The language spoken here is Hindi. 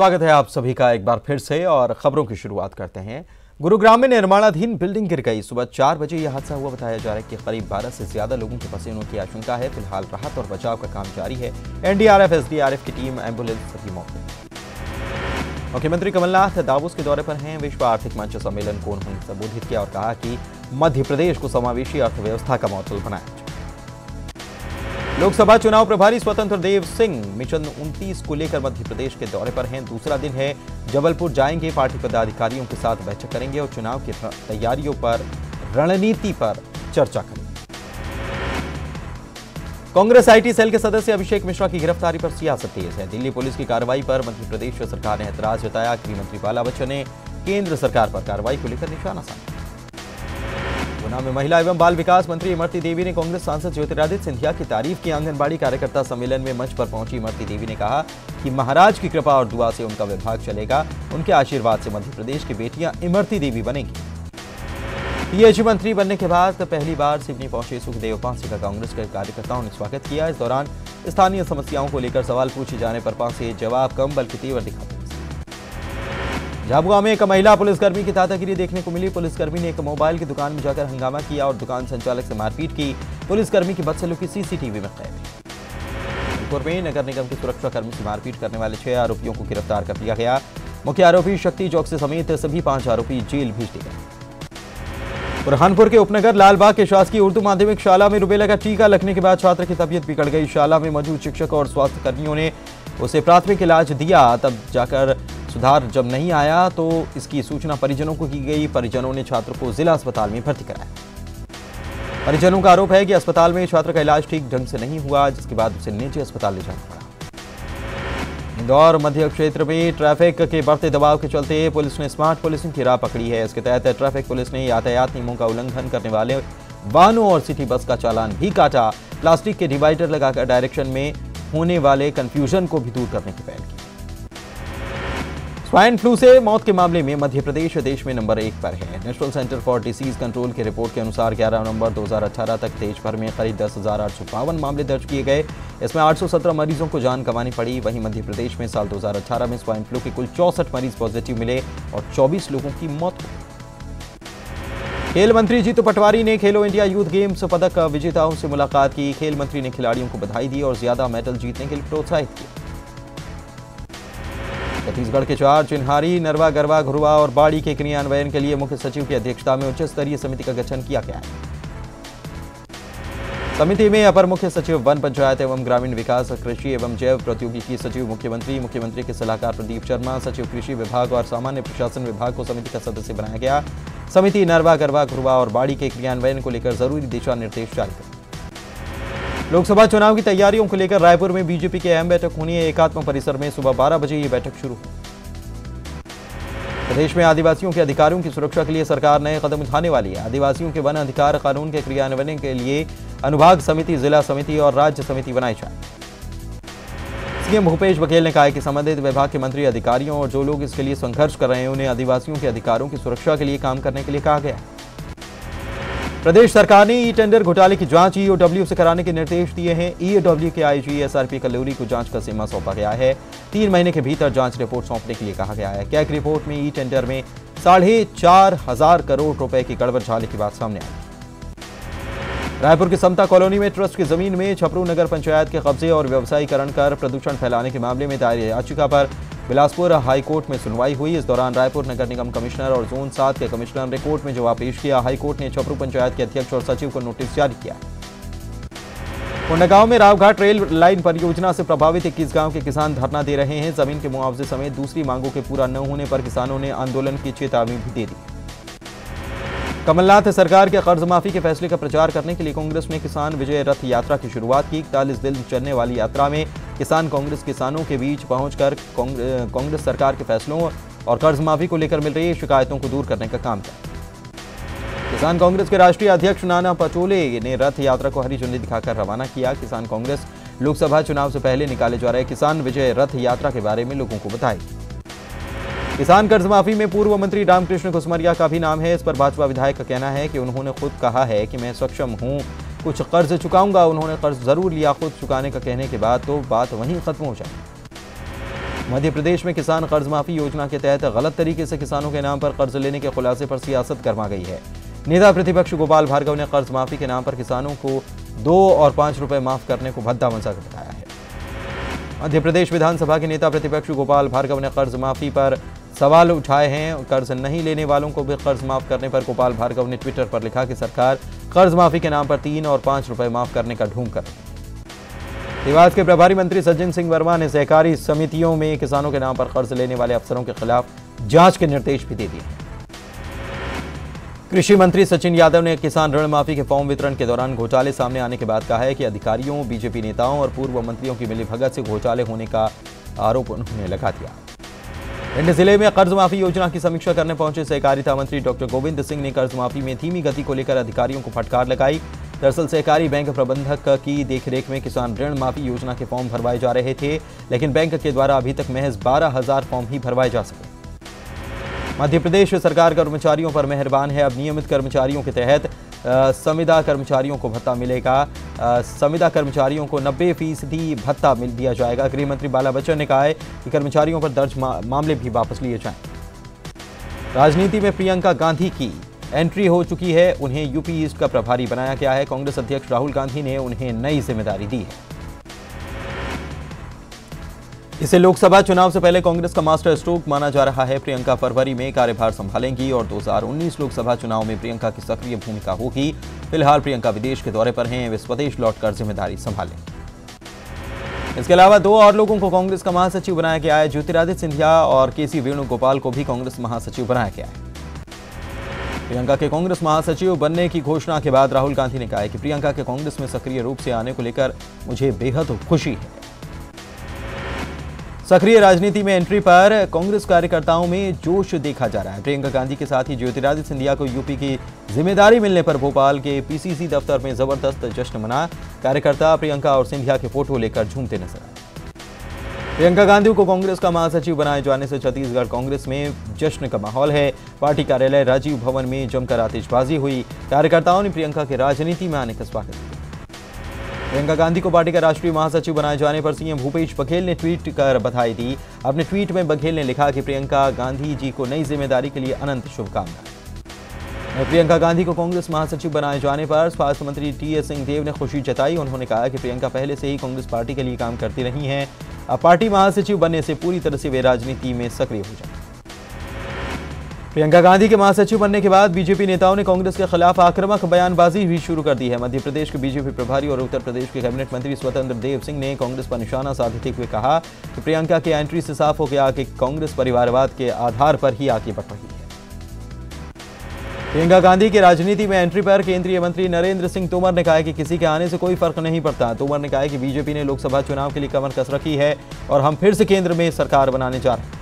स्वागत है आप सभी का एक बार फिर से और खबरों की शुरुआत करते हैं। गुरुग्राम में निर्माणाधीन बिल्डिंग गिर गई। सुबह 4 बजे यह हादसा हुआ। बताया जा रहा है कि करीब 12 से ज्यादा लोगों के फंसे होने की आशंका है। फिलहाल राहत और बचाव का काम जारी है। एनडीआरएफ, एसडीआरएफ की टीम, एम्बुलेंस सभी मौके। मुख्यमंत्री कमलनाथ दावोस के दौरे पर हैं। विश्व आर्थिक मंच सम्मेलन को उन्होंने संबोधित किया और कहा कि मध्य प्रदेश को समावेशी अर्थव्यवस्था का मॉडल बनाया। लोकसभा चुनाव प्रभारी स्वतंत्र देव सिंह मिशन 29 को लेकर मध्य प्रदेश के दौरे पर हैं। दूसरा दिन है। जबलपुर जाएंगे, पार्टी पदाधिकारियों के साथ बैठक करेंगे और चुनाव की तैयारियों पर, रणनीति पर चर्चा करेंगे। कांग्रेस आईटी सेल के सदस्य अभिषेक मिश्रा की गिरफ्तारी पर सियासत तेज है। दिल्ली पुलिस की कार्रवाई पर मध्य प्रदेश सरकार ने ऐतराज जताया। गृह मंत्री बाला बच्चन ने केंद्र सरकार पर कार्रवाई को लेकर निशाना साधा। गुना में महिला एवं बाल विकास मंत्री इमरती देवी ने कांग्रेस सांसद ज्योतिरादित्य सिंधिया की तारीफ की। आंगनबाड़ी कार्यकर्ता सम्मेलन में मंच पर पहुंची इमरती देवी ने कहा कि महाराज की कृपा और दुआ से उनका विभाग चलेगा। उनके आशीर्वाद से मध्य प्रदेश की बेटियां इमरती देवी बनेंगी। पीएचई मंत्री बनने के बाद पहली बार सिवनी पहुंचे सुखदेव पांसे का कांग्रेस के कार्यकर्ताओं ने स्वागत किया। इस दौरान स्थानीय समस्याओं को लेकर सवाल पूछे जाने पर पांसे जवाब कम बल्कि तीव्र दिखाते। झाबुआ में एक महिला पुलिसकर्मी की दादागिरी देखने को मिली। पुलिसकर्मी ने एक मोबाइल की दुकान में जाकर हंगामा किया और दुकान संचालक से मारपीट की। पुलिसकर्मी की बदसलूकी सीसीटीवी में कैद है। जबलपुर में नगर निगम के सुरक्षा कर्मी से मारपीट करने वाले 6 आरोपियों को गिरफ्तार कर लिया गया। मुख्य आरोपी शक्ति चौकसी समेत सभी 5 आरोपी जेल भेज दिए गए। बुरहानपुर के उपनगर लालबाग के शासकीय उर्दू माध्यमिक शाला में रुबेला का टीका लगने के बाद छात्र की तबीयत बिगड़ गई। शाला में मौजूद शिक्षक और स्वास्थ्य कर्मियों ने उसे प्राथमिक इलाज दिया। तब जाकर सुधार जब नहीं आया तो इसकी सूचना परिजनों को की गई। परिजनों ने छात्र को जिला अस्पताल में भर्ती कराया। परिजनों का आरोप है कि अस्पताल में छात्र का इलाज ठीक ढंग से नहीं हुआ, जिसके बाद उसे निजी अस्पताल ले जाना पड़ा। इंदौर मध्य क्षेत्र में ट्रैफिक के बढ़ते दबाव के चलते पुलिस ने स्मार्ट पुलिसिंग की राह पकड़ी है। इसके तहत ट्रैफिक पुलिस ने यातायात नियमों का उल्लंघन करने वाले वाहनों और सिटी बस का चालान भी काटा। प्लास्टिक के डिवाइडर लगाकर डायरेक्शन में होने वाले कंफ्यूजन को भी दूर करने की पहल की। स्वाइन फ्लू से मौत के मामले में मध्य प्रदेश देश में नंबर 1 पर है। National centre for disease control की रिपोर्ट के अनुसार 11 नवंबर 2018 तक देश भर में करीब 10,852 मामले दर्ज किए गए। इसमें 817 मरीजों को जान गंवानी पड़ी। वहीं मध्य प्रदेश में साल 2018 में स्वाइन फ्लू के कुल 64 मरीज पॉजिटिव मिले और 24 लोगों की मौत हुई। खेल मंत्री जीतू पटवारी ने खेलो इंडिया यूथ गेम्स पदक विजेताओं से मुलाकात की। खेल मंत्री ने खिलाड़ियों को बधाई दी और ज्यादा मेडल जीतने के लिए प्रोत्साहित किया। छत्तीसगढ़ के 4 चिन्हारी, नरवा, गरवा, घुरुआ और बाड़ी के क्रियान्वयन के लिए मुख्य सचिव की अध्यक्षता में उच्च स्तरीय समिति का गठन किया गया है। समिति में अपर मुख्य सचिव वन, पंचायत एवं ग्रामीण विकास, कृषि एवं जैव प्रौद्योगिकी सचिव मुख्यमंत्री के सलाहकार प्रदीप शर्मा, सचिव कृषि विभाग और सामान्य प्रशासन विभाग को समिति का सदस्य बनाया गया। समिति नरवा, गरवा, घुरुआ और बाड़ी के क्रियान्वयन को लेकर जरूरी दिशा निर्देश जारी करेगी। लोकसभा चुनाव की तैयारियों को लेकर रायपुर में बीजेपी की अहम बैठक होनी है। एकात्म परिसर में सुबह 12 बजे ये बैठक शुरू हुई। प्रदेश में आदिवासियों के अधिकारों की सुरक्षा के लिए सरकार नए कदम उठाने वाली है। आदिवासियों के वन अधिकार कानून के क्रियान्वयन के लिए अनुभाग समिति, जिला समिति और राज्य समिति बनाई जाए। सीएम भूपेश बघेल ने कहा है कि संबंधित विभाग के मंत्री, अधिकारियों और जो लोग इसके लिए संघर्ष कर रहे हैं उन्हें आदिवासियों के अधिकारों की सुरक्षा के लिए काम करने के लिए कहा गया है। प्रदेश सरकार ने ई टेंडर घोटाले की जांच ईओडब्ल्यू से कराने के निर्देश दिए हैं। ईओडब्ल्यू के आईजी एसआरपी कल्लूरी को जांच का जिम्मा सौंपा गया है। 3 महीने के भीतर जांच रिपोर्ट सौंपने के लिए कहा गया है। कैग रिपोर्ट में ई टेंडर में 4,500 करोड़ रुपए की गड़बड़झाले की बात सामने आई। रायपुर की समता कॉलोनी में ट्रस्ट की जमीन में छपरू नगर पंचायत के कब्जे और व्यवसायीकरण कर प्रदूषण फैलाने के मामले में दायर याचिका पर बिलासपुर हाईकोर्ट में सुनवाई हुई। इस दौरान रायपुर नगर निगम कमिश्नर और जोन 7 के कमिश्नर ने कोर्ट में जवाब पेश किया। हाईकोर्ट ने छपरू पंचायत के अध्यक्ष और सचिव को नोटिस जारी किया। कोंडागांव में रावघाट रेल लाइन परियोजना से प्रभावित 21 गांव के किसान धरना दे रहे हैं। जमीन के मुआवजे समेत दूसरी मांगों के पूरा न होने पर किसानों ने आंदोलन की चेतावनी भी दे दी। कमलनाथ सरकार के कर्ज माफी के फैसले का प्रचार करने के लिए कांग्रेस ने किसान विजय रथ यात्रा की शुरुआत की। 41 दिन चलने वाली यात्रा में किसान कांग्रेस किसानों के बीच पहुंचकर कांग्रेस सरकार के फैसलों और कर्ज माफी को लेकर मिल रही शिकायतों को दूर करने का काम किया। किसान कांग्रेस के राष्ट्रीय अध्यक्ष नाना पटोले ने रथ यात्रा को हरी झंडी दिखाकर रवाना किया। किसान कांग्रेस लोकसभा चुनाव से पहले निकाले जा रहे किसान विजय रथ यात्रा के बारे में लोगों को बताई। किसान कर्ज माफी में पूर्व मंत्री रामकृष्ण कुसमरिया का भी नाम है। इस पर भाजपा विधायक का कहना है कि उन्होंने खुद कहा है कि मैं सक्षम हूं, कुछ कर्ज चुकाऊंगा। उन्होंने कर्ज जरूर लिया, खुद चुकाने का कहने के बाद तो बात वहीं खत्म हो जाए। मध्य प्रदेश में किसान कर्ज माफी योजना के तहत गलत तरीके से किसानों के नाम पर कर्ज लेने के खुलासे पर सियासत गरमा गई है। नेता प्रतिपक्ष गोपाल भार्गव ने कर्ज माफी के नाम पर किसानों को 2 और 5 रुपए माफ करने को भद्दा मजाक बताया है। मध्य प्रदेश विधानसभा के नेता प्रतिपक्ष गोपाल भार्गव ने कर्ज माफी पर सवाल उठाए हैं। कर्ज नहीं लेने वालों को भी कर्ज माफ करने पर गोपाल भार्गव ने ट्विटर पर लिखा कि सरकार कर्ज माफी के नाम पर 3 और 5 रुपए माफ करने का ढोंग कर रही है। देवास के प्रभारी मंत्री सज्जन सिंह वर्मा ने सहकारी समितियों में किसानों के नाम पर कर्ज लेने वाले अफसरों के खिलाफ जांच के निर्देश भी दे दिए हैं। कृषि मंत्री सचिन यादव ने किसान ऋण माफी के फॉर्म वितरण के दौरान घोटाले सामने आने के बाद कहा है कि अधिकारियों, बीजेपी नेताओं और पूर्व मंत्रियों की मिलीभगत से घोटाले होने का आरोप उन्होंने लगा दिया। भिंड जिले में कर्ज माफी योजना की समीक्षा करने पहुंचे सहकारिता मंत्री डॉक्टर गोविंद सिंह ने कर्ज माफी में धीमी गति को लेकर अधिकारियों को फटकार लगाई। दरअसल सहकारी बैंक प्रबंधक की देखरेख में किसान ऋण माफी योजना के फॉर्म भरवाए जा रहे थे, लेकिन बैंक के द्वारा अभी तक महज 12,000 फॉर्म ही भरवाए जा सके। मध्य प्रदेश सरकार कर्मचारियों पर मेहरबान है। अब नियमित कर्मचारियों के तहत संविदा कर्मचारियों को भत्ता मिलेगा। संविदा कर्मचारियों को 90% भत्ता मिल दिया जाएगा। गृह मंत्री बाला बच्चन ने कहा है कि कर्मचारियों पर दर्ज मामले भी वापस लिए जाएं। राजनीति में प्रियंका गांधी की एंट्री हो चुकी है। उन्हें यूपी ईस्ट का प्रभारी बनाया गया है। कांग्रेस अध्यक्ष राहुल गांधी ने उन्हें नई जिम्मेदारी दी है। इसे लोकसभा चुनाव से पहले कांग्रेस का मास्टर स्ट्रोक माना जा रहा है। प्रियंका फरवरी में कार्यभार संभालेंगी और 2019 लोकसभा चुनाव में प्रियंका की सक्रिय भूमिका होगी। फिलहाल प्रियंका विदेश के दौरे पर हैं। वे स्वदेश लौटकर जिम्मेदारी संभालेंगे। इसके अलावा 2 और लोगों को कांग्रेस का महासचिव बनाया गया है। ज्योतिरादित्य सिंधिया और केसी वेणुगोपाल को भी कांग्रेस महासचिव बनाया गया है। प्रियंका के कांग्रेस महासचिव बनने की घोषणा के बाद राहुल गांधी ने कहा है कि प्रियंका के कांग्रेस में सक्रिय रूप से आने को लेकर मुझे बेहद खुशी है। सक्रिय राजनीति में एंट्री पर कांग्रेस कार्यकर्ताओं में जोश देखा जा रहा है। प्रियंका गांधी के साथ ही ज्योतिरादित्य सिंधिया को यूपी की जिम्मेदारी मिलने पर भोपाल के पीसीसी दफ्तर में जबरदस्त जश्न मना। कार्यकर्ता प्रियंका और सिंधिया के फोटो लेकर झूमते नजर आए। प्रियंका गांधी को कांग्रेस का महासचिव बनाए जाने से छत्तीसगढ़ कांग्रेस में जश्न का माहौल है। पार्टी कार्यालय राजीव भवन में जमकर आतिशबाजी हुई। कार्यकर्ताओं ने प्रियंका के राजनीति में आने का स्वागत किया। प्रियंका गांधी को पार्टी का राष्ट्रीय महासचिव बनाए जाने पर सीएम भूपेश बघेल ने ट्वीट कर बधाई दी। अपने ट्वीट में बघेल ने लिखा कि प्रियंका गांधी जी को नई जिम्मेदारी के लिए अनंत शुभकामनाएं। प्रियंका गांधी को कांग्रेस महासचिव बनाए जाने पर स्वास्थ्य मंत्री टीएस सिंहदेव ने खुशी जताई। उन्होंने कहा कि प्रियंका पहले से ही कांग्रेस पार्टी के लिए काम करती रही हैं। अब पार्टी महासचिव बनने से पूरी तरह से वे राजनीति में सक्रिय हो जाएंगे। प्रियंका गांधी के महासचिव बनने के बाद बीजेपी नेताओं ने कांग्रेस के खिलाफ आक्रामक बयानबाजी भी शुरू कर दी है। मध्य प्रदेश के बीजेपी प्रभारी और उत्तर प्रदेश के कैबिनेट मंत्री स्वतंत्र देव सिंह ने कांग्रेस पर निशाना साधते हुए कहा कि प्रियंका की एंट्री से साफ हो गया कि कांग्रेस परिवारवाद के आधार पर ही आगे बढ़ रही है। प्रियंका गांधी की राजनीति में एंट्री पर केंद्रीय मंत्री नरेंद्र सिंह तोमर ने कहा है कि किसी के आने से कोई फर्क नहीं पड़ता। तोमर ने कहा है कि बीजेपी ने लोकसभा चुनाव के लिए कमर कस रखी है और हम फिर से केंद्र में सरकार बनाने जा रहे हैं।